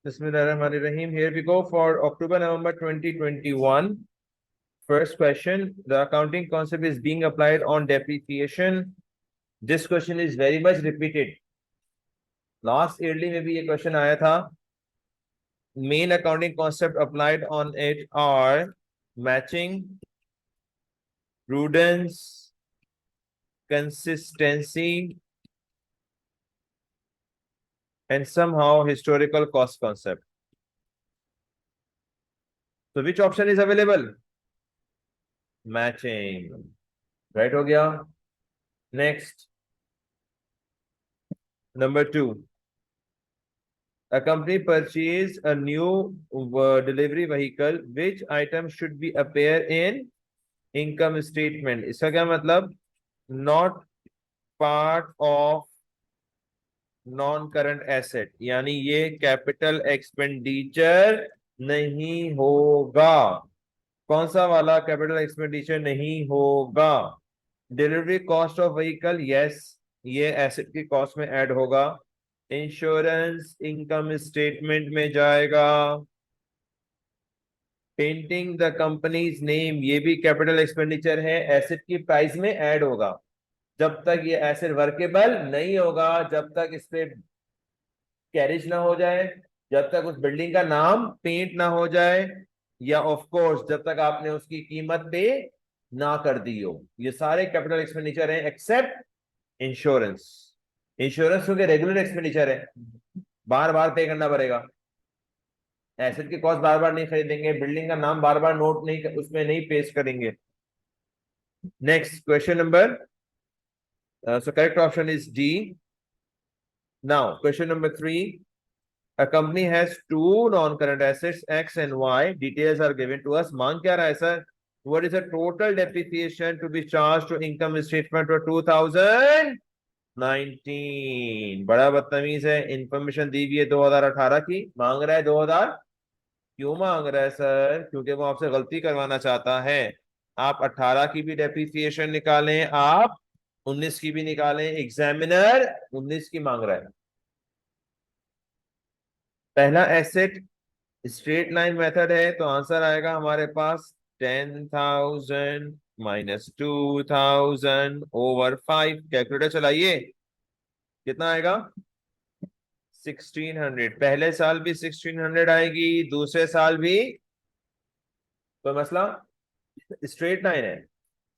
Bismillahirrahmanirrahim. Here we go for October-November 2021. First question. The accounting concept is being applied on depreciation. This question is very much repeated. Last yearly में भी ये question आया था. Main accounting concept applied on it are matching, prudence, consistency, and somehow historical cost concept. So which option is available? Matching. Right हो गया. Next. Number 2. A company purchased a new delivery vehicle. Which item should be appear in income statement? इसका क्या मतलब? Not part of non-current asset. यानी ये capital expenditure नहीं होगा. कौन सा वाला कैपिटल एक्सपेंडिचर नहीं होगा? Delivery cost of vehicle, yes, ये एसेट की कॉस्ट में ऐड होगा. इंश्योरेंस इनकम स्टेटमेंट में जाएगा. पेंटिंग द कंपनीज नेम, ये भी कैपिटल एक्सपेंडिचर है, एसेट की प्राइस में ऐड होगा. जब तक ये एसेट वर्केबल नहीं होगा, जब तक इस पे कैरेज ना हो जाए, जब तक उस बिल्डिंग का नाम पेंट ना हो जाए, या ऑफ कोर्स जब तक आपने उसकी कीमत पे ना कर दी हो, ये सारे कैपिटल एक्सपेंडिचर हैं एक्सेप्ट इंश्योरेंस. इंश्योरेंस क्योंकि रेगुलर एक्सपेंडिचर है, बार बार पे करना पड़ेगा. एसेट की कॉस्ट बार बार नहीं खरीदेंगे, बिल्डिंग का नाम बार बार नोट नहीं, उसमें नहीं पेश करेंगे. Next question number, so correct option is D. Now question number 3. A company has two non-current assets X and Y. Details are given to us. मांग क्या रहा है sir? What is the total depreciation to be charged to income statement for 2019? बड़ा बदतमीज है. Information दी हुई है 2018 की, मांग रहा है 2000. क्यों मांग रहा है सर? क्योंकि वो आपसे गलती करवाना चाहता है. आप 18 की भी डेप्रिसिएशन निकालें, आप 19 की भी निकालें, एग्जामिनर 19 की मांग रहा है. पहला एसेट स्ट्रेट लाइन मेथड है, तो आंसर आएगा हमारे पास 10,000 माइनस 2,000 ओवर 5. कैलकुलेटर चलाइए, कितना आएगा? 1600. पहले साल भी 1600 आएगी, दूसरे साल भी. कोई मसला? स्ट्रेट लाइन है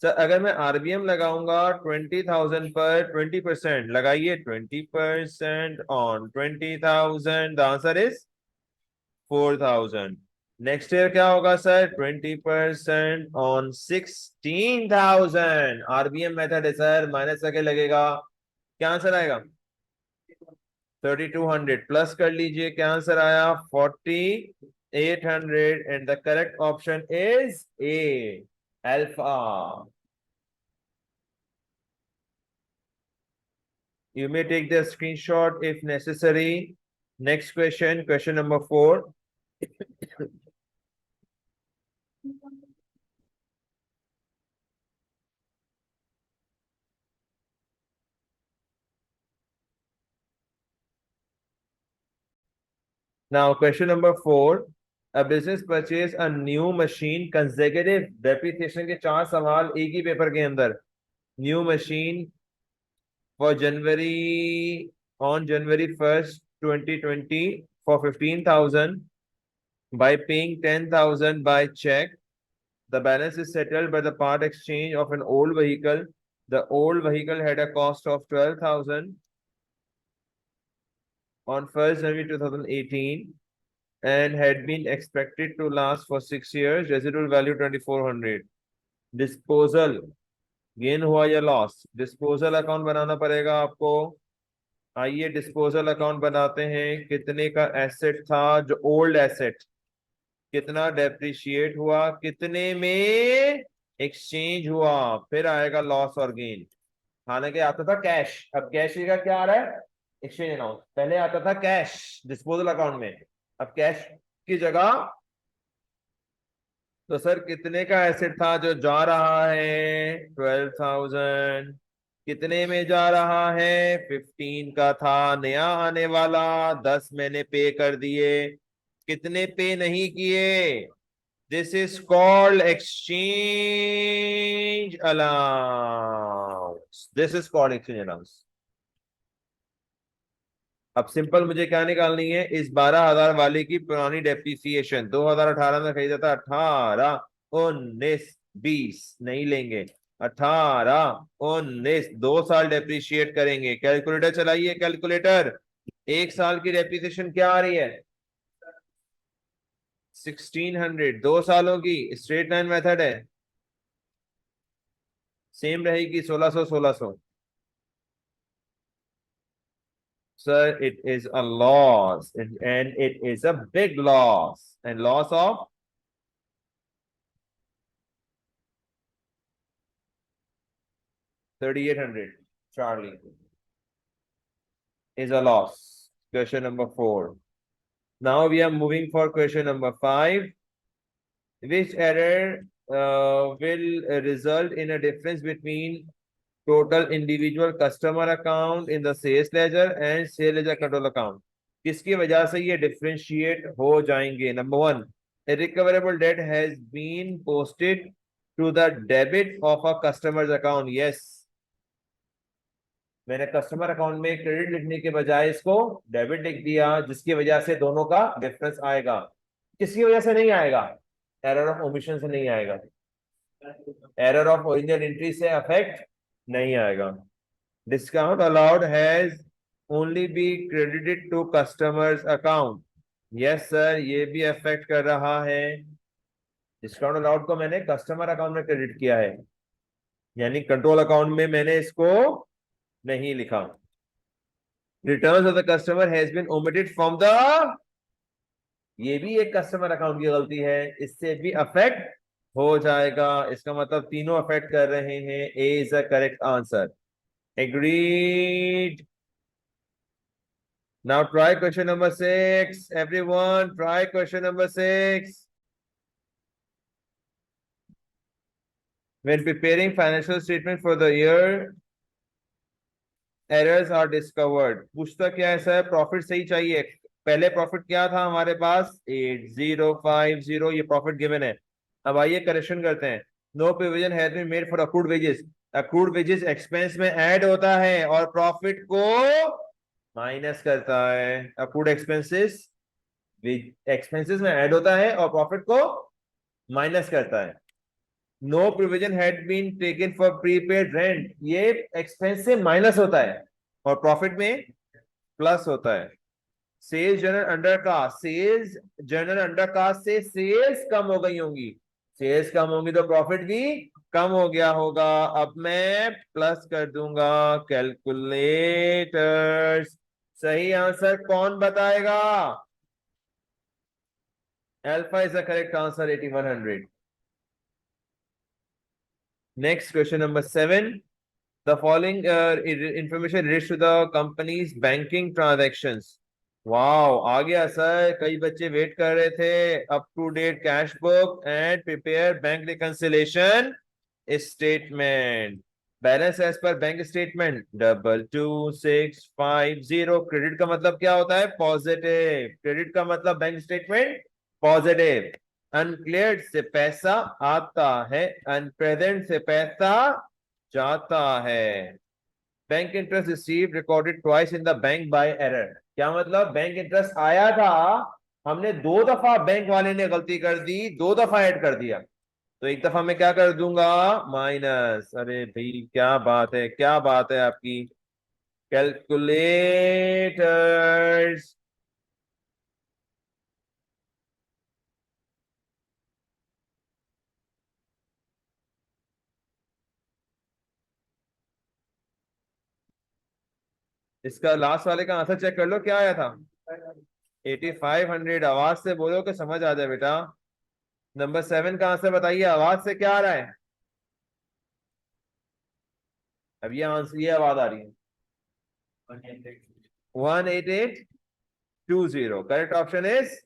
सर. अगर मैं आरबीएम लगाऊंगा 20,000 पर 20% लगाइए, 20% on 20,000, the answer is 4,000. Next year क्या होगा सर? 20% ऑन 16,000. आरबीएम मेथड है सर, माइनस करके लगेगा. क्या आंसर आएगा? 3,200. प्लस कर लीजिए, क्या आंसर आया? 4,800. And the correct option is a, alpha. You may take the screenshot if necessary. Next question, question number 4. Now, question number 4. A business purchase a new machine. Consecutive depreciation के 4 सवाल एक ही paper के अंदर. New machine for January, on January 1st, 2020 for 15,000 by paying 10,000 by check. The balance is settled by the part exchange of an old vehicle. The old vehicle had a cost of 12,000 on 1st January 2018 and had been expected to last for 6 years. Residual value 2,400. Disposal, gain हुआ या loss? Disposal account बनाना पड़ेगा आपको. आइए disposal account बनाते हैं. कितने का asset था जो ओल्ड एसेट, कितना डेप्रिशिएट हुआ, कितने में एक्सचेंज हुआ, फिर आएगा लॉस और गेन. हालांकि आता था कैश, अब कैश का क्या आ रहा है? Exchange account. पहले आता था कैश डिस्पोजल अकाउंट में, अब कैश की जगह. तो सर कितने का एसेट था जो जा रहा है? 12,000. कितने में जा रहा है? 15 का था नया आने वाला, 10 मैंने पे कर दिए। कितने पे नहीं किए? This is called exchange allowance, this is called exchange allowance. अब सिंपल मुझे क्या निकालनी है? इस 12,000 वाले की पुरानी डेप्रिसिएशन, 2018 में खरीदा था, 18, 19, 20 नहीं लेंगे, 18, 19, 2 साल डेप्रिशिएट करेंगे। कैलकुलेटर चलाइए, कैलकुलेटर। 1 साल की डेप्रिसिएशन क्या आ रही है? 1600। 2 सालों की स्ट्रेट लाइन मेथड है, सेम रहेगी, 1600 1600। Sir, it is a loss, and it is a big loss. And loss of 3,800, Charlie, is a loss. Question number 4. Now we are moving for question number 5. Which error will result in a difference between total individual customer account in the sales ledger and sales ledger control account? किसकी वजह से ये differentiate हो जाएंगे? Number 1, irrecoverable debt has been posted to the debit of a customer's account. Yes, मैंने customer account में credit लिखने के बजाय इसको डेबिट लिख दिया, जिसकी वजह से दोनों का डिफरेंस आएगा। किसकी वजह से नहीं आएगा? एरर ऑफ ओमिशन से नहीं आएगा, एरर ऑफ ओरिजिनल एंट्री से अफेक्ट नहीं आएगा। Discount allowed has only be credited to customers account. Yes sir, ये भी अफेक्ट कर रहा है। डिस्काउंट अलाउड को मैंने कस्टमर अकाउंट में क्रेडिट किया है, यानी कंट्रोल अकाउंट में मैंने इसको नहीं लिखा। Returns of the customer has been omitted from the, ये भी एक कस्टमर अकाउंट की गलती है, इससे भी अफेक्ट हो जाएगा। इसका मतलब तीनों अफेक्ट कर रहे हैं। A is the correct answer. Agreed. Now try question number 6, everyone try question number 6। When preparing financial statement for the year, errors are discovered. पूछता क्या है सर? प्रॉफिट सही चाहिए। पहले प्रॉफिट क्या था हमारे पास? 8050, ये प्रॉफिट गिवन है। अब आइए करेक्शन करते हैं। No provision has been made for accrued wages. Accrued wages expense में ऐड होता है और प्रॉफिट को माइनस करता है। अक्रूड एक्सपेंसेस एक्सपेंसेस में ऐड होता है और प्रॉफिट को माइनस करता है। No provision had been taken for prepaid rent, ये एक्सपेंस से माइनस होता है और प्रॉफिट में प्लस होता है। Sales general under cost, sales general under cost से सेल्स कम हो गई होंगी, सेल्स कम होंगी तो प्रॉफिट भी कम हो गया होगा। अब मैं प्लस कर दूंगा। कैलकुलेटर्स, सही आंसर कौन बताएगा? Alpha is the correct answer, 8100। Next, question number 7. The following information relates to the company's banking transactions. Wow, आ गया सर। कई बच्चे वेट कर रहे थे। Up to date cash book and prepare bank reconciliation statement. Balance as per bank statement 22650। Credit का मतलब क्या होता है? पॉजिटिव। क्रेडिट का मतलब बैंक स्टेटमेंट पॉजिटिव। अनक्लियर्ड से पैसा आता है, अनप्रेजेंट से पैसा जाता है। Bank interest receive recorded twice in the bank by error. क्या मतलब? बैंक इंटरेस्ट आया था, हमने 2 दफा, बैंक वाले ने गलती कर दी, 2 दफा ऐड कर दिया, तो एक दफा मैं क्या कर दूंगा? माइनस। अरे भाई क्या बात है, क्या बात है आपकी। कैलकुलेटर्स, इसका लास्ट वाले का आंसर चेक कर लो, क्या आया था? 8500। आवाज से बोलो कि समझ आ जाए बेटा। नंबर 7 का आंसर बताइए, आवाज से क्या आ रहा है? अब ये आंसर, ये आवाज आ रही है। 18820। Correct option is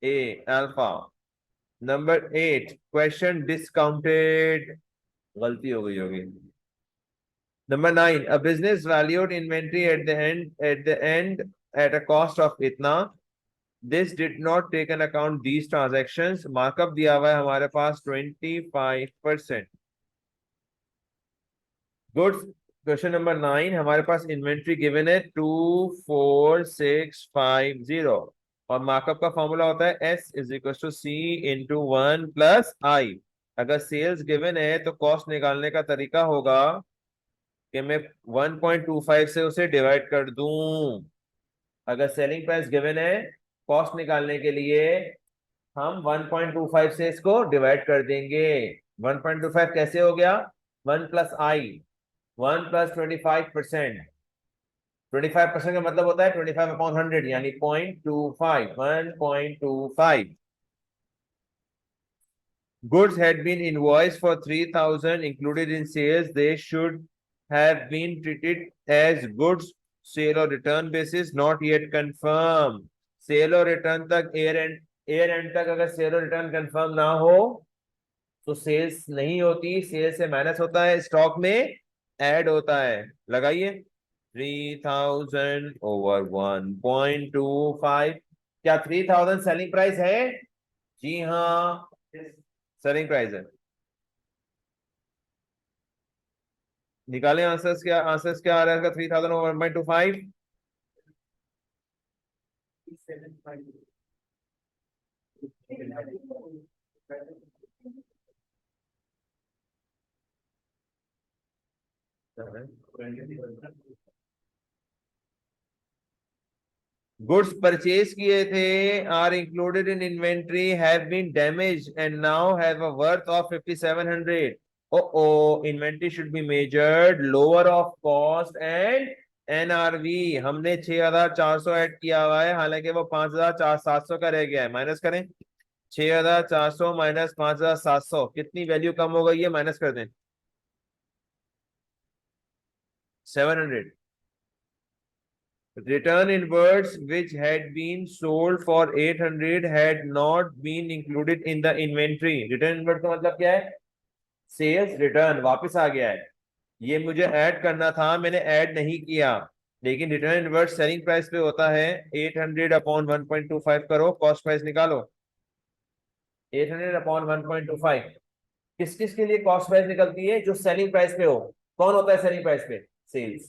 a, alpha. Number 8, question discounted, गलती हो गई होगी। Number 9, a business valued inventory at the end at a cost of इतना. This did not take an account these transactions. Markup दिया हुआ है हमारे पास 25%. गुड्स, क्वेश्चन नंबर 9, हमारे पास इन्वेंट्री गिवन है 24650 और मार्कअप का फॉर्मूला होता है S is equal to C into 1 + I. अगर सेल्स गिवन है तो कॉस्ट निकालने का तरीका होगा कि मैं 1.25 से उसे डिवाइड कर दूं. अगर सेलिंग प्राइस गिवन है, कॉस्ट निकालने के लिए हम 1.25 से इसको डिवाइड कर देंगे. 1.25 कैसे हो गया? 1 + I, 1 + 25%. 25% का मतलब होता है 25/100 यानी 0.25, 1.25. Goods had been invoiced for 3,000 included in sales. They should have been treated as goods sale or return basis not yet confirmed. Sale और रिटर्न तक एयर एंड तक अगर सेल और रिटर्न कंफर्म ना हो तो सेल्स नहीं होती. सेल्स से माइनस होता है, स्टॉक में ऐड होता है. लगाइए 3,000/1.25. क्या 3,000 सेलिंग प्राइस है? जी हाँ, सेलिंग प्राइस है. निकालें आंसर्स. क्या आ रहा है इसका? 3,000/1.25. गुड्स परचेज किए थे are included in inventory have been damage and now have a worth of 5,700. ओ inventory should be measured lower of cost and NRV. हमने 6,400 ऐड किया हुआ है, हालांकि वो 5,700 का रह गया है. माइनस करें. 6,400 माइनस 5,700, कितनी वैल्यू कम हो गई है? माइनस कर दें. 700. Return inverts which had been sold for 800 had not been included in the inventory. Return invert का मतलब क्या है? सेल्स रिटर्न वापस आ गया है. ये मुझे ऐड करना था, मैंने ऐड नहीं किया. लेकिन रिटर्न इनवर्ट सेलिंग प्राइस पे होता है. 800/1.25 करो, कॉस्ट प्राइस निकालो. 800/1.25 किस किस के लिए कॉस्ट प्राइस निकलती है? जो सेलिंग प्राइस पे हो. कौन होता है सेलिंग प्राइस पे? सेल्स.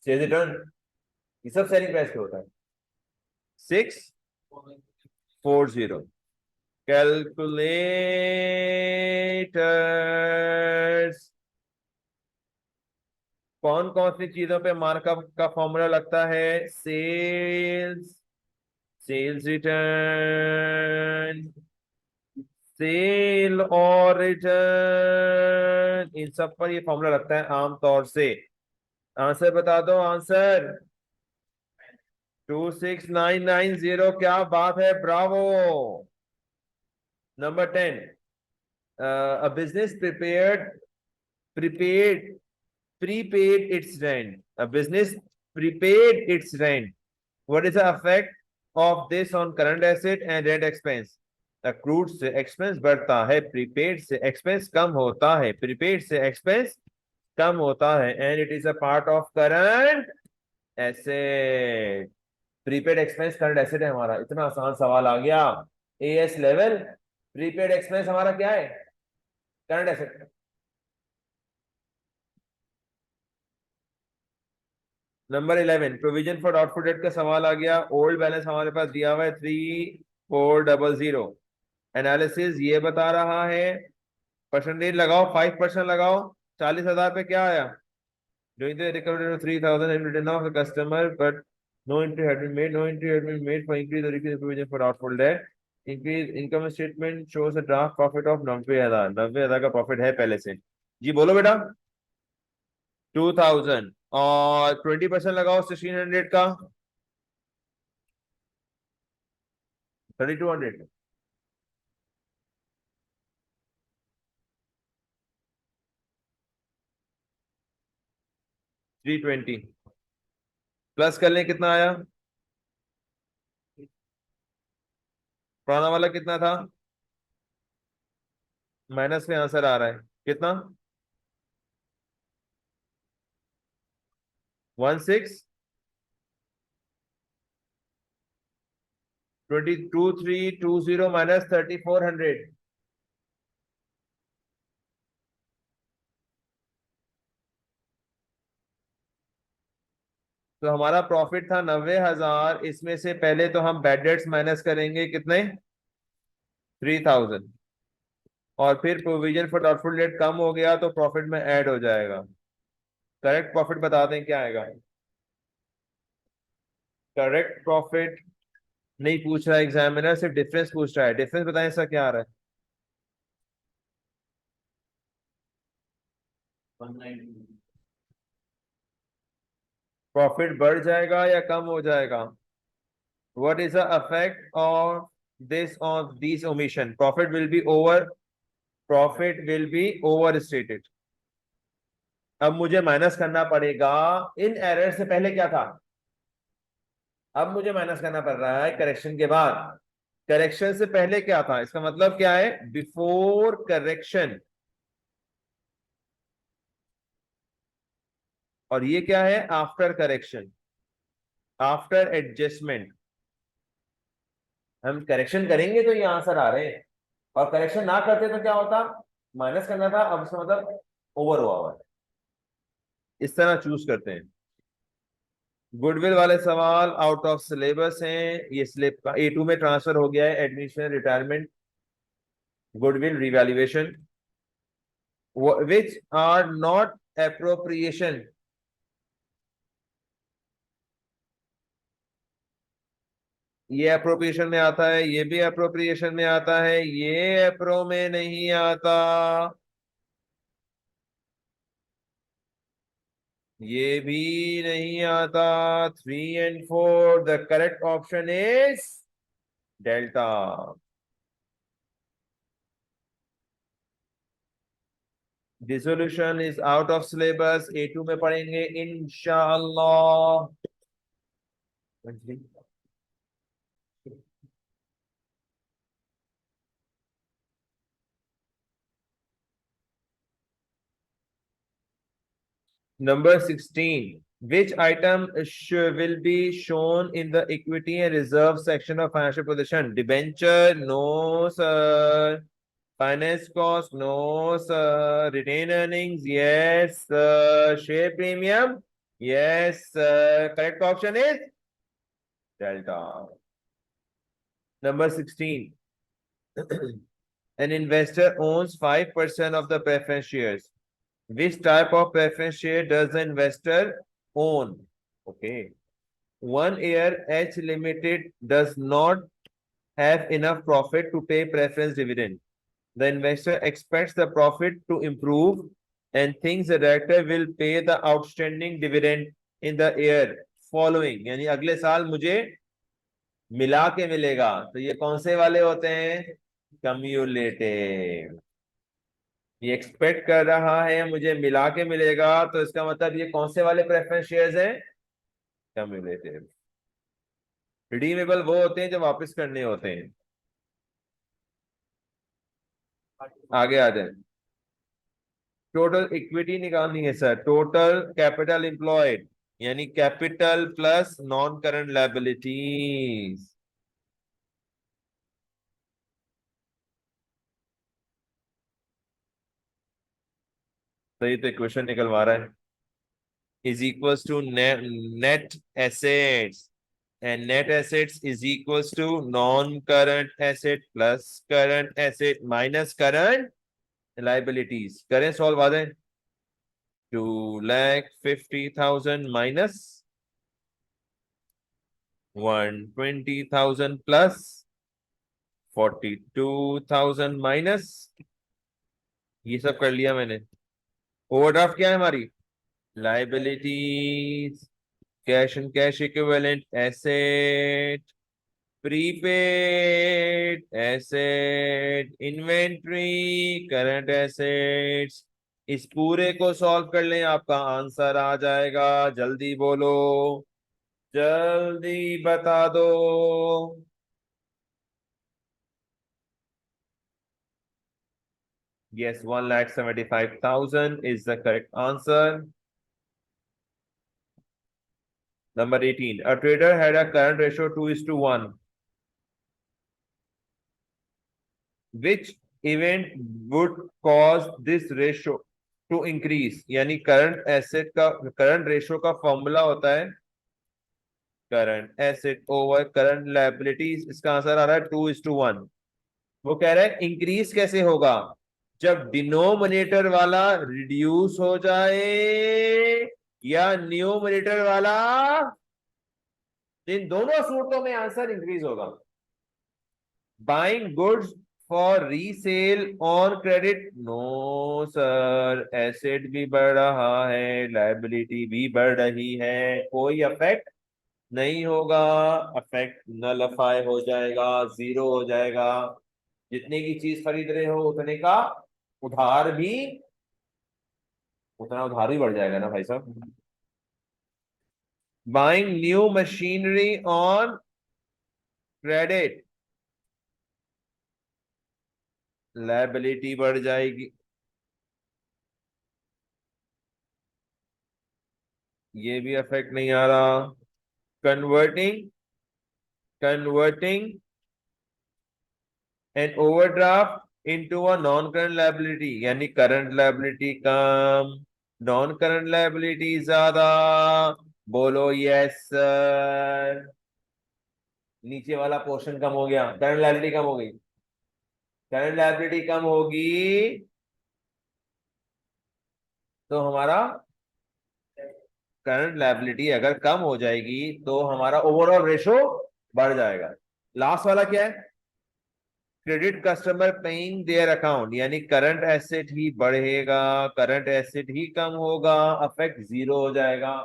सेल्स रिटर्न, ये सब सेलिंग प्राइस पे होता है. 640. कैलकुलेटर्स. कौन कौन सी चीजों पे मार्कअप का फॉर्मूला लगता है? सेल्स, सेल्स रिटर्न, सेल और रिटर्न, इन सब पर ये फॉर्मूला लगता है आमतौर से. आंसर बता दो. आंसर 26990. क्या बात है, Bravo. Number 10, a business prepared prepaid its rent. A business prepaid its rent. What is the effect of this on current asset and rent expense? Accrued से expense बढ़ता है, prepaid से expense कम होता है. prepaid से expense कम होता है and it is a part of current asset. prepaid expense current asset है हमारा. इतना आसान सवाल आ गया. AS level. prepaid expense हमारा क्या है? Current asset. Number 11, provision for doubtful date का सवाल आ गया. ओल्ड बैलेंस हमारे पास दिया हुआ है 3,400. एनालिसिस ये बता रहा है. परसेंटेज लगाओ, 5% लगाओ. 40,000 पे क्या आया? Doing the recovery of 3,000 and return of the customer but no entry had been made. No entry had been made for increase और decrease provision for doubtful debt. Increase income statement shows a draft profit of 90,000. 90,000 का profit है पहले से. जी बोलो बेटा. 2,000 और 20% लगाओ 1,600 का. 3,200. 320 प्लस कर लें, कितना आया? पुराना वाला कितना था? माइनस में आंसर आ रहा है. कितना? 16 22,320 माइनस 3,400। तो हमारा प्रॉफिट था 90,000, इसमें से पहले तो हम बैड डेट्स माइनस करेंगे कितने, 3,000, और फिर प्रोविजन फॉर डाउटफुल डेट कम हो गया तो प्रॉफिट में ऐड हो जाएगा। करेक्ट प्रॉफिट बता दें क्या आएगा। करेक्ट प्रॉफिट नहीं पूछ रहा है एग्जामिनर, सिर्फ डिफरेंस पूछ रहा है। डिफरेंस बताएं इसका क्या आ रहा है। 190। प्रॉफिट बढ़ जाएगा या कम हो जाएगा। What is the affect of this on this omission. Profit will be over stated. अब मुझे माइनस करना पड़ेगा। इन एरर से पहले क्या था, अब मुझे माइनस करना पड़ रहा है करेक्शन के बाद। करेक्शन से पहले क्या था, इसका मतलब क्या है, बिफोर करेक्शन। और ये क्या है, आफ्टर करेक्शन, आफ्टर एडजस्टमेंट। हम करेक्शन करेंगे तो ये आंसर आ रहे हैं, और करेक्शन ना करते तो क्या होता, माइनस करना था, अब इसका मतलब ओवर हुआ हुआ है। इस तरह चूज करते हैं। गुडविल वाले सवाल आउट ऑफ सिलेबस हैं, ये स्लिप का A2 में ट्रांसफर हो गया है। Admission, retirement, goodwill, revaluation, which are not appropriation. ये अप्रोप्रिएशन में आता है, ये भी अप्रोप्रिएशन में आता है, ये अप्रो में नहीं आता, ये भी नहीं आता। 3 and 4, the correct option is delta. Dissolution is out of syllabus, A2 में पढ़ेंगे इंशाअल्लाह। Number 16. Which item will be shown in the equity and reserve section of financial position? Debenture? No, sir. Finance cost? No, sir. Retained earnings? Yes, sir. Share premium? Yes, sir. Correct option is Delta. Number 16. An investor owns 5% of the preference shares. Which type of preference share does the investor own? Okay. 1 year H Limited does not have enough profit to pay preference dividend. The investor expects the profit to improve and thinks the director will pay the outstanding dividend in the year following. यानी अगले साल मुझे मिला के मिलेगा। तो ये कौन से वाले होते हैं, कम्यूलेटिव। ये एक्सपेक्ट कर रहा है मुझे मिला के मिलेगा, तो इसका मतलब ये कौन से वाले प्रेफरेंस शेयर्स हैं, कम्युलेटिव। रिडीमेबल वो होते हैं जो वापस करने होते हैं। आगे आ जाए। टोटल इक्विटी निकालनी है सर, टोटल कैपिटल एम्प्लॉयड, यानी capital plus non current liabilities. तो ये तो इक्वेशन निकलवा रहा है, is equals to net assets, and net assets is equals to non-current asset plus current asset minus current liabilities। करें सॉल्व आ जाए। 2,50,000 minus 120,000 plus 42,000 माइनस, ये सब कर लिया मैंने। ओवरड्राफ्ट क्या है हमारी, liabilities, cash and cash equivalent asset, prepaid asset, inventory, current assets. इस पूरे को सॉल्व कर लें, आपका आंसर आ जाएगा। जल्दी बोलो, जल्दी बता दो। Yes, 1,75,000 is the correct answer. Number 18. A trader had a current ratio 2:1. Which event would cause this ratio to increase? यानी करंट एसेट का करंट रेशियो का फॉर्मूला होता है current asset over current liabilities. इसका आंसर आ रहा है 2:1। वो कह रहा है इंक्रीज कैसे होगा? जब डिनोमिनेटर वाला रिड्यूस हो जाए या न्यूमरेटर वाला। इन दोनों सूरतों में आंसर इंक्रीज होगा। Buying goods for resale on credit, no sir, asset भी बढ़ रहा है, लायबिलिटी भी बढ़ रही है, कोई अफेक्ट नहीं होगा। अफेक्ट नलफाई हो जाएगा, जीरो हो जाएगा। जितने की चीज खरीद रहे हो उतने का उधार भी उतना उधार भी बढ़ जाएगा ना भाई साहब। Buying new machinery on credit, liability बढ़ जाएगी। ये भी अफेक्ट नहीं आ रहा। Converting converting an overdraft into a non current liability, यानी करंट लायबिलिटी कम, नॉन करंट लायबिलिटी ज्यादा। बोलो यस सर। नीचे वाला पोर्शन कम हो गया, करंट लायबिलिटी कम हो गई। करंट लायबिलिटी कम होगी तो हमारा करंट लायबिलिटी अगर कम हो जाएगी तो हमारा ओवरऑल रेशो बढ़ जाएगा। लास्ट वाला क्या है? Credit customer paying their account, यानी करंट एसेट ही बढ़ेगा, करंट एसेट ही कम होगा, अफेक्ट जीरो हो जाएगा।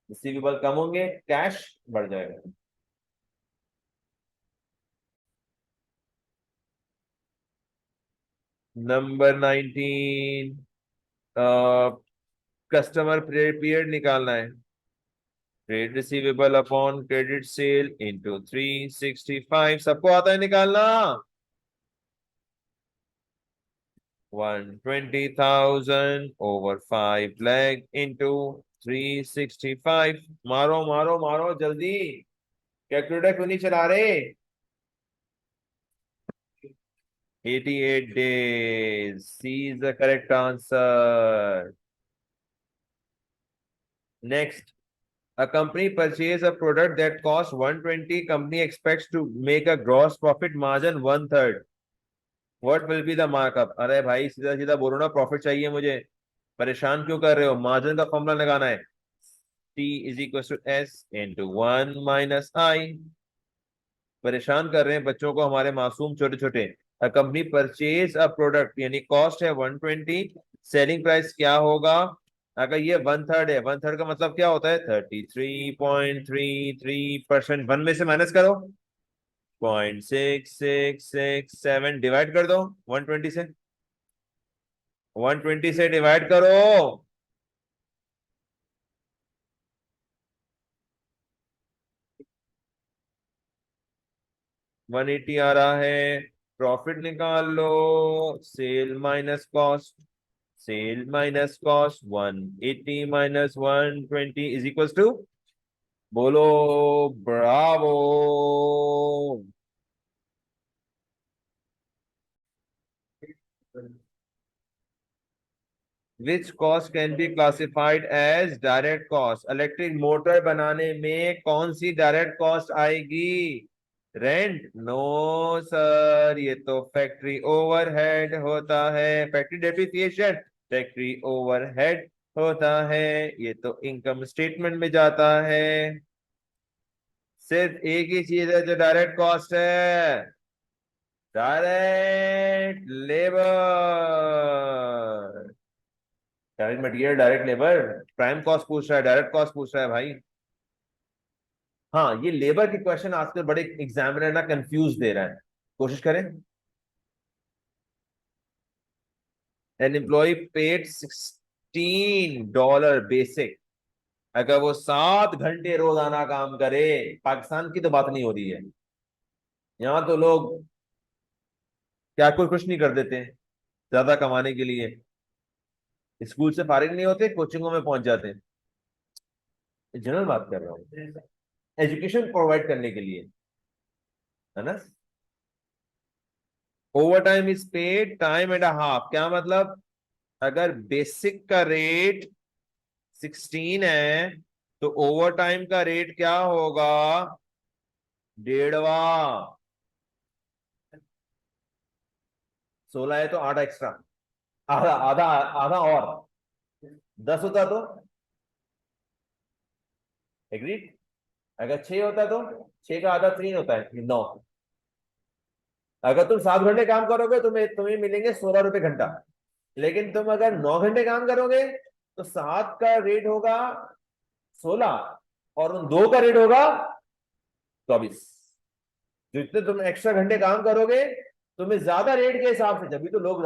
रिसीवेबल कम होंगे, कैश बढ़ जाएगा। नंबर 19, कस्टमर पीरियड निकालना है। Trade receivable upon credit sale into 365, सबको आता है निकालना। 120,000 ओवर 5 लाख इंटू 365। मारो मारो मारो जल्दी, कैलकुलेटर क्यों नहीं चला रहे? 88 days, C is the correct answer. Next, a company purchase a product that costs 120, company expects to make a gross profit margin 1/3, what will be the markup? अरे भाई सीधा सीधा बोलो ना, प्रॉफिट चाहिए मुझे, परेशान क्यों कर रहे हो? मार्जिन का फॉर्मूला लगाना है, T is equal to S into 1 - I। परेशान कर रहे हैं बच्चों को हमारे मासूम छोटे छोटे। A company purchase a product, यानी कॉस्ट है 120, सेलिंग प्राइस क्या होगा? अगर ये 1/3 है, 1/3 का मतलब क्या होता है? 33.33%। वन में से माइनस करो, 0.6667 डिवाइड कर दो 120 से, 120 से डिवाइड करो। 180 आ रहा है। प्रॉफिट निकाल लो, sale minus cost, sale minus cost 180 minus 120 is equal to, बोलो bravo. Which cost can be classified as direct cost? Electric motor बनाने में कौन सी डायरेक्ट कॉस्ट आएगी? रेंट? नो सर, ये तो फैक्ट्री ओवरहेड होता है। फैक्ट्री डेप्रिसिएशन फैक्ट्री ओवरहेड होता है, ये तो इनकम स्टेटमेंट में जाता है। सिर्फ एक ही चीज है जो डायरेक्ट कॉस्ट है, direct labour. Direct material, direct labour. Prime cost पूछ रहा है, डायरेक्ट कॉस्ट पूछ रहा है भाई। हाँ, ये लेबर के क्वेश्चन आजकल बड़े एग्जामिनर ना कंफ्यूज दे रहा है, कोशिश करें। एन एम्प्लॉय पेड $16 बेसिक, अगर वो 7 घंटे रोजाना काम करे। पाकिस्तान की तो बात नहीं हो रही है, यहाँ तो लोग क्या कोई कुछ नहीं कर देते ज्यादा कमाने के लिए, स्कूल से फारिग नहीं होते कोचिंगों में पहुंच जाते हैं। जनरल बात कर रहा हूँ, एजुकेशन प्रोवाइड करने के लिए, है ना। Over time is paid time and half, क्या मतलब, अगर बेसिक का रेट 16 है तो ओवर टाइम का रेट क्या होगा, 1.5। 16 है तो 8 एक्स्ट्रा, आधा आधा आधा और 10 होता तो एग्रीड। अगर 6 होता तो 6 का आधा 3 होता है 9। अगर तुम 7 घंटे काम करोगे तुम्हें तुम्हें मिलेंगे 16 रुपए घंटा। लेकिन तुम अगर 9 घंटे काम करोगे तो 7 का रेट होगा 16 और उन 2 का रेट होगा 24। जितने तुम एक्स्ट्रा घंटे काम करोगे तुम्हें ज्यादा रेट के हिसाब से, जब भी तो लोग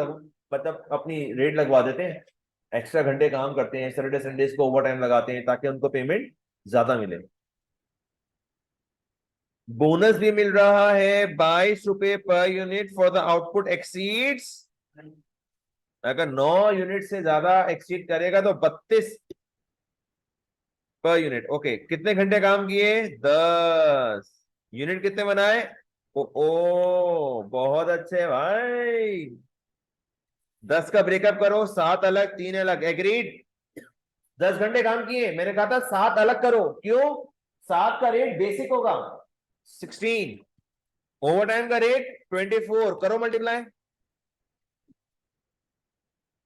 मतलब अपनी रेट लगवा देते हैं, एक्स्ट्रा घंटे काम करते हैं, सैटरडे संडेज को ओवर टाइम लगाते हैं ताकि उनको पेमेंट ज्यादा मिले। बोनस भी मिल रहा है 22 रुपए per unit for the output exceeds, अगर 9 यूनिट से ज्यादा एक्सीड करेगा तो 32 पर यूनिट। ओके, कितने घंटे काम किए, 10 यूनिट कितने बनाए, ओ बहुत अच्छे भाई। 10 का ब्रेकअप करो, 7 अलग 3 अलग, एग्रीड। 10 घंटे काम किए, मैंने कहा था 7 अलग करो, क्यों, 7 का रेट बेसिक होगा 16, ओवर टाइम का रेट 24, करो मल्टीप्लाई,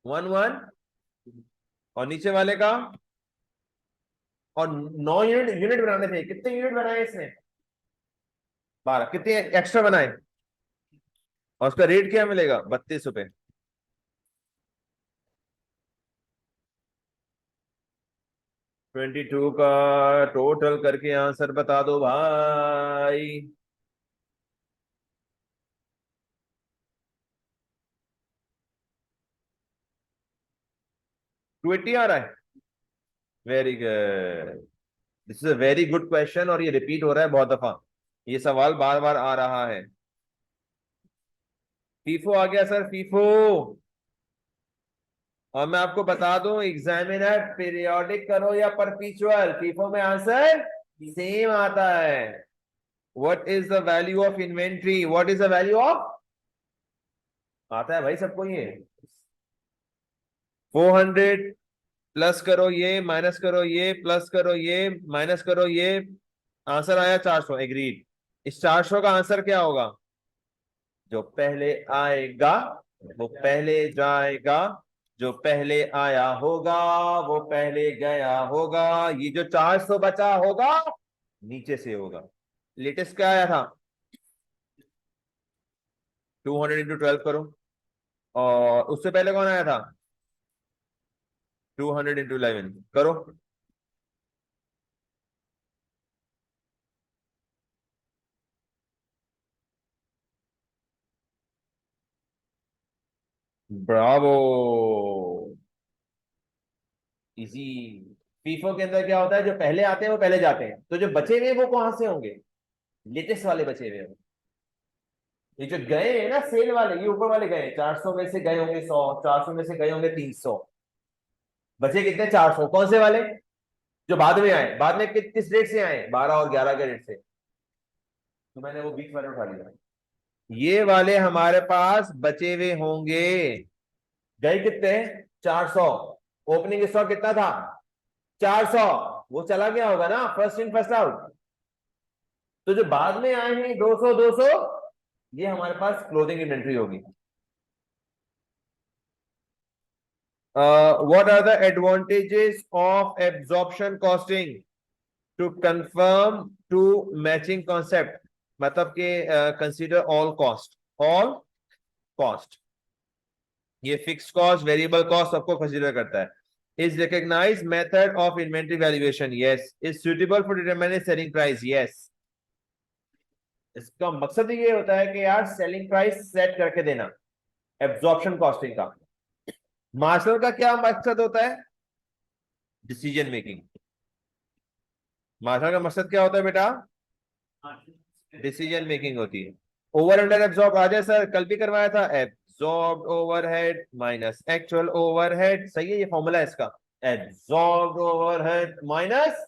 1 1, और नीचे वाले का, और 9 यूनिट यूनिट बनाने थे, कितने यूनिट बनाए इसने, 12, कितने एक्स्ट्रा बनाए, और उसका रेट क्या मिलेगा, 32 रुपए। 22 का टोटल करके आंसर बता दो भाई। 280 आ रहा है, very good, this is a very good question, और ये रिपीट हो रहा है बहुत दफा, ये सवाल बार बार आ रहा है। फीफो आ गया सर, फीफो। और मैं आपको बता दूं, एग्जामिनर पीरियोडिक करो या परपीचुअल, फीफो में आंसर सेम आता है। What is the value of inventory, what is the value of, आता है भाई सबको ये, 400 प्लस करो ये, माइनस करो ये, प्लस करो ये, माइनस करो ये, आंसर आया 400, एग्रीड। इस 400 का आंसर क्या होगा, जो पहले आएगा वो पहले जाएगा, जो पहले आया होगा वो पहले गया होगा, ये जो 400 बचा होगा नीचे से होगा। लेटेस्ट क्या आया था, 200 × 12 करो, और उससे पहले कौन आया था, 200 × 11 करो। Bravo, easy. फीफो के अंदर क्या होता है, जो पहले आते हैं वो पहले जाते हैं, तो जो बचे हुए वो कहां से होंगे, लेटेस्ट वाले बचे हुए होंगे। ये जो गए हैं ना सेल वाले, ये ऊपर वाले गए 400 में से गए होंगे 100, 400 में से गए होंगे 300, बचे कितने 400, कौन से वाले, जो बाद में आए, बाद में किस रेट से आए, 12 और 11 के रेट से, तो मैंने वो बीच वाले उठा लिया। ये वाले हमारे पास बचे हुए होंगे, गए कितने 400, ओपनिंग स्टॉक कितना था 400, वो चला गया होगा ना, फर्स्ट इन फर्स्ट आउट, तो जो बाद में आए हैं 200 200, ये हमारे पास क्लोजिंग इन्वेंट्री होगी। What are the advantages of absorption costing to confirm to matching concept, मतलब कि consider all cost, ये फिक्स कॉस्ट वेरिएबल कॉस्ट सबको कंसीडर करता है। Is recognise method of inventory valuation, yes. Is suitable for determining selling price, yes. इसका मकसद ये होता है कि यार सेलिंग प्राइस सेट करके देना, एब्जॉर्प्शन कॉस्टिंग का। मार्शल का क्या मकसद होता है, डिसीजन मेकिंग। मार्शल का मकसद क्या होता है बेटा, डिसीजन मेकिंग होती है। ओवर अंडर एब्जॉर्ब आ जाए सर, कल भी करवाया था, absorb overhead minus actual overhead, सही है, ये फॉर्मूला है इसका, एब्जॉर्ब ओवरहेड माइनस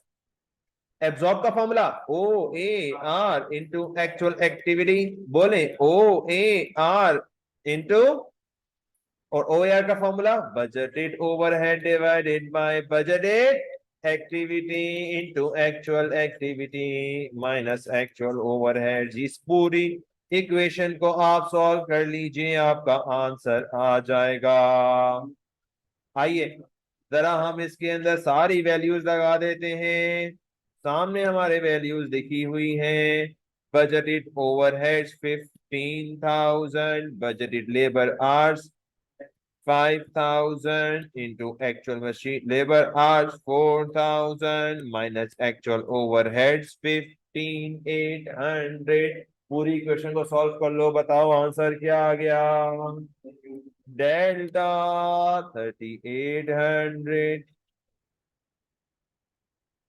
एब्जॉर्ब का formula OAR into actual activity, बोले OAR इंटू, और OAR का formula budgeted overhead divided by budgeted activity into actual activity minus actual overhead. इस पूरी इक्वेशन को आप सॉल्व कर लीजिए, आपका आंसर आ जाएगा। आइए जरा हम इसके अंदर सारी वैल्यूज लगा देते हैं। सामने हमारे वैल्यूज लिखी हुई हैं। Budgeted overheads 15,000, budgeted labour hours 5,000 into actual machine labor hours 4,000 minus actual overheads 15,800। पूरी क्वेश्चन को सॉल्व कर लो, बताओ आंसर क्या आ गया। Delta 3,800।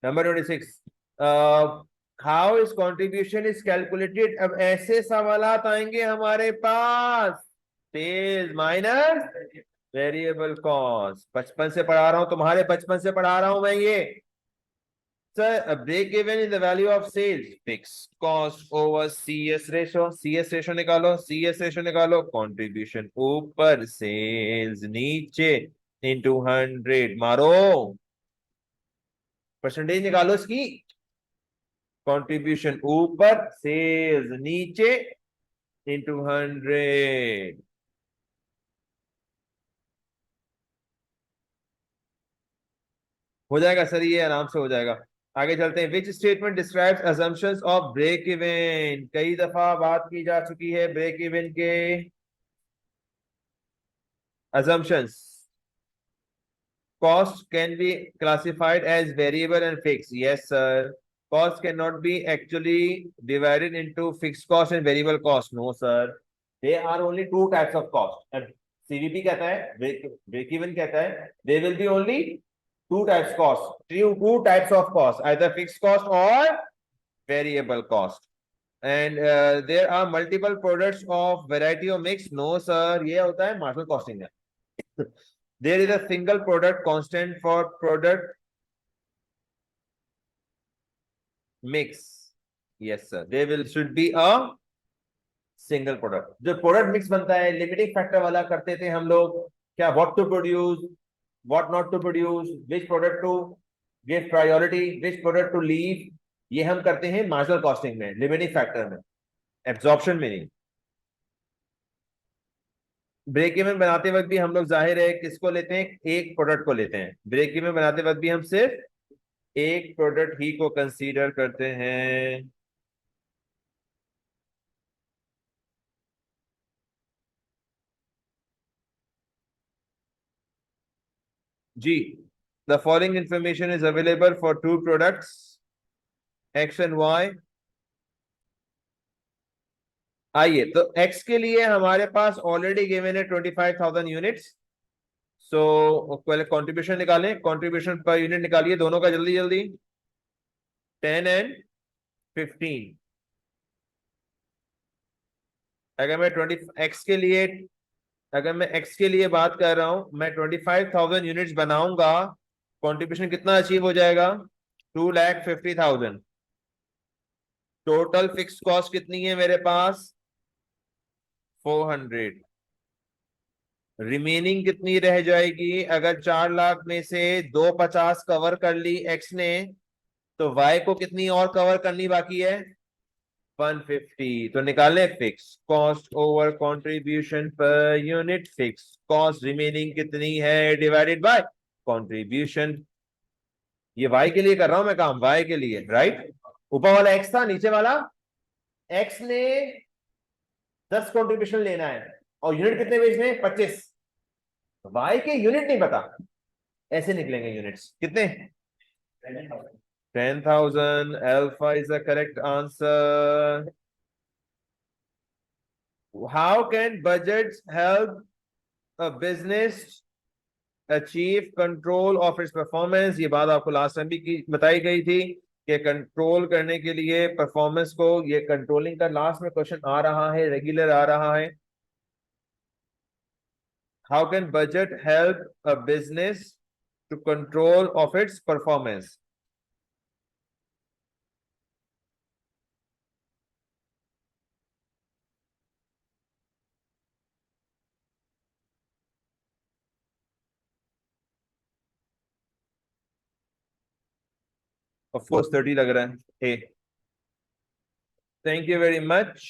Number 26, how is contribution is calculated. अब ऐसे सवालात आएंगे हमारे पास। सेल्स माइनस वेरिएबल कॉस्ट, बचपन से पढ़ा रहा हूं, तुम्हारे बचपन से पढ़ा रहा हूं मैं ये। Sir break even in the value of sales, fix cost over CS ratio. CS ratio निकालो, CS रेशो निकालो। कंट्रीब्यूशन ऊपर, सेल्स नीचे, इनटू 100 मारो, परसेंटेज निकालो इसकी। कंट्रीब्यूशन ऊपर, सेल्स नीचे, इनटू 100। हो जाएगा सर, ये आराम से हो जाएगा। आगे चलते हैं। Which statement describes assumptions of break even. कई दफा बात की जा चुकी है ब्रेक इवन के assumptions। Cost can be classified as variable and fixed. Yes, sir. Cost cannot be actually divided into fixed cost and variable cost. No, sir. There are only two types of cost. And CVP कहता है, break even कहता है, there will be only two types cost. Two types of cost, either fixed cost or variable cost. And there are multiple products of variety of mix. No, sir. ये होता है marginal costing में। There is a single product constant for product mix. Yes, sir. There will should be a single product. जो product mix बनता है, limiting factor वाला करते थे हम लोग। क्या what to produce, what not to produce, which product to give priority, which product to leave, ये हम करते हैं मार्जिनल कॉस्टिंग में, लिमिटिंग फैक्टर में, एब्जॉर्प्शन में नहीं। ब्रेक इवन बनाते वक्त भी हम लोग जाहिर है किसको लेते हैं, एक प्रोडक्ट को लेते हैं। ब्रेक इवन बनाते वक्त भी हम सिर्फ एक प्रोडक्ट ही को कंसीडर करते हैं। जी, the following information is available for two products x and y. आइए तो एक्स के लिए हमारे पास ऑलरेडी गिवन है 25,000 यूनिट्स। सो पहले कंट्रीब्यूशन निकालें, कंट्रीब्यूशन पर यूनिट निकालिए दोनों का जल्दी जल्दी। 10 एंड 15। अगर मैं 20 एक्स के लिए, अगर मैं एक्स के लिए बात कर रहा हूं, मैं 25,000 यूनिट्स बनाऊंगा, कंट्रीब्यूशन कितना अचीव हो जाएगा, 2,50,000। टोटल फिक्स कॉस्ट कितनी है मेरे पास, 400। रिमेनिंग कितनी रह जाएगी, अगर 4 लाख में से 250 कवर कर ली एक्स ने, तो वाई को कितनी और कवर करनी बाकी है, 150। तो निकालें fix cost over contribution per unit. Fix cost remaining कितनी है डिवाइडेड बाय कंट्रीब्यूशन। ये वाई के लिए कर रहा हूं मैं काम, वाई के लिए, राइट। ऊपर वाला एक्स था, नीचे वाला एक्स ने 10 कंट्रीब्यूशन लेना है और यूनिट कितने बेचने हैं, 25। वाई के यूनिट नहीं पता, ऐसे निकलेंगे यूनिट्स कितने, 10,000। Alpha is the correct answer. How can budgets help a business achieve control of its performance. ये बात आपको लास्ट टाइम भी बताई गई थी कि कंट्रोल करने के लिए परफॉर्मेंस को, ये कंट्रोलिंग का लास्ट में क्वेश्चन आ रहा है, रेगुलर आ रहा है। How can budget help a business to control of its performance. Of course 30 लग रहा है। ए, थैंक यू वेरी मच।